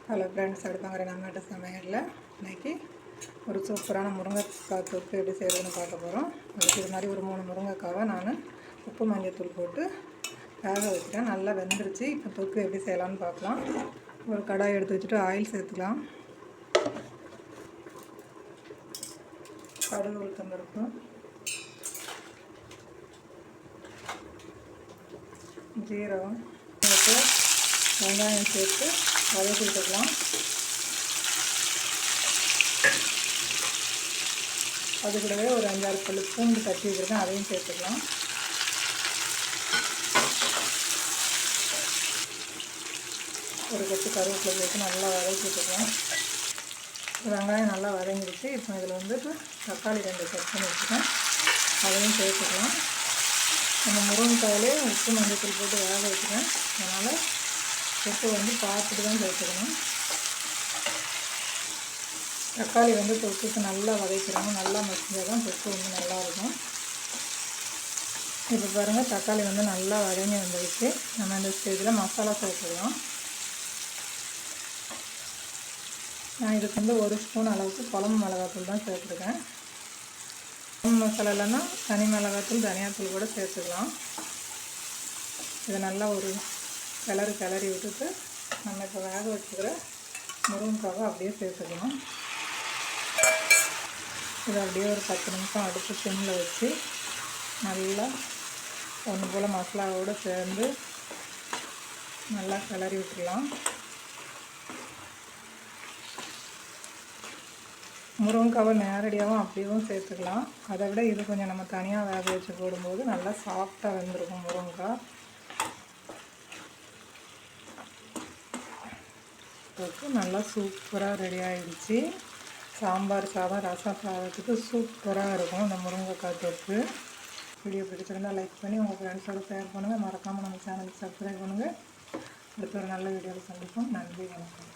Hello friends, அடுப்பாங்கிற நம்மகிட்ட சமையலில் இன்றைக்கி ஒரு சூப்பரான முருங்கைக்காய் தொக்கு எப்படி செய்கிறதுன்னு பார்க்க போகிறோம். அதுக்கு இது மாதிரி ஒரு 3 முருங்கைக்காவை நான் உப்பு மஞ்சத்தூள் போட்டு வேக வச்சுட்டேன். நல்லா வெந்துருச்சு. இப்போ தொக்கு எப்படி செய்யலான்னு பார்க்கலாம். ஒரு கடாய் எடுத்து வச்சுட்டு ஆயில் சேர்த்துக்கலாம். கடுகு உளுத்தம் பருப்பு, ஜீரகம், வெங்காயம் சேர்த்து வதக்கி விட்டுக்கலாம். அது கூடவே ஒரு 5-6 பல்லு பூண்டு தட்டி வச்சுருக்கேன், அதையும் சேர்த்துக்கலாம். ஒரு கொத்து கருவேப்பிலை சேர்த்து நல்லா வதக்கி விட்டுக்கலாம். வெங்காயம் நல்லா வதங்கிடுச்சு. இப்போ இதில் வந்து தக்காளி 2 கட் பண்ணி வச்சுருக்கேன், அதையும் சேர்த்துக்கலாம். நம்ம முருங்கைக்காயிலே உப்பு மஞ்சத்தூள் போட்டு வேக வச்சுருக்கேன், அதனால் உப்பு வந்து பார்த்துட்டு தான் சேர்த்துக்கணும். தக்காளி வந்து தொக்குக்கு நல்லா வதக்கிறோம், நல்லா மசிஞ்சால் தான் தொக்கு வந்து நல்லாயிருக்கும். இப்போ பாருங்கள், தக்காளி வந்து நல்லா வதங்கி வந்துடுச்சு. நம்ம இந்த ஸ்டேஜில் மசாலா சேர்த்துக்கலாம். நான் இதுக்கு வந்து 1 ஸ்பூன் அளவுக்கு குழம்பு மிளகாத்தூள் தான் சேர்த்துருக்கேன். குழம்பு மசாலா இல்லைன்னா தனி மிளகாத்தூள், தனியாத்தூள் கூட சேர்த்துக்கலாம். இதை நல்லா ஒரு கிளறி விட்டுட்டு நம்ம இப்போ வேக வச்சுக்கிற முருங்கைக்காவை அப்படியே சேர்த்துக்கலாம். இதை அப்படியே ஒரு 10 நிமிஷம் அடுப்பு சிம்மில் வச்சு நல்லா ஒன்று போல் மசாலாவோடு சேர்ந்து நல்லா கிளறி விட்டுடலாம். முருங்கைக்காவை நேரடியாகவும் அப்படியும் சேர்த்துக்கலாம். அதை விட இது கொஞ்சம் நம்ம தனியாக வேக வச்சு போடும்போது நல்லா சாஃப்டாக வெந்திருக்கும் முருங்கைக்காய். தொக்கு நல்லா சூப்பராக ரெடி ஆகிடுச்சு. சாம்பார் சாதம், ரசம் சாதத்துக்கு சூப்பராக இருக்கும் இந்த முருங்கைக்காய் தொக்கு. வீடியோ பிடிச்சிருந்தால் லைக் பண்ணி உங்கள் ஃப்ரெண்ட்ஸோடு ஷேர் பண்ணுங்கள். மறக்காமல் நம்ம சேனலுக்கு சப்ஸ்கிரைப் பண்ணுங்கள். அடுத்த ஒரு நல்ல வீடியோவில் சந்திப்போம். நன்றி, வணக்கம்.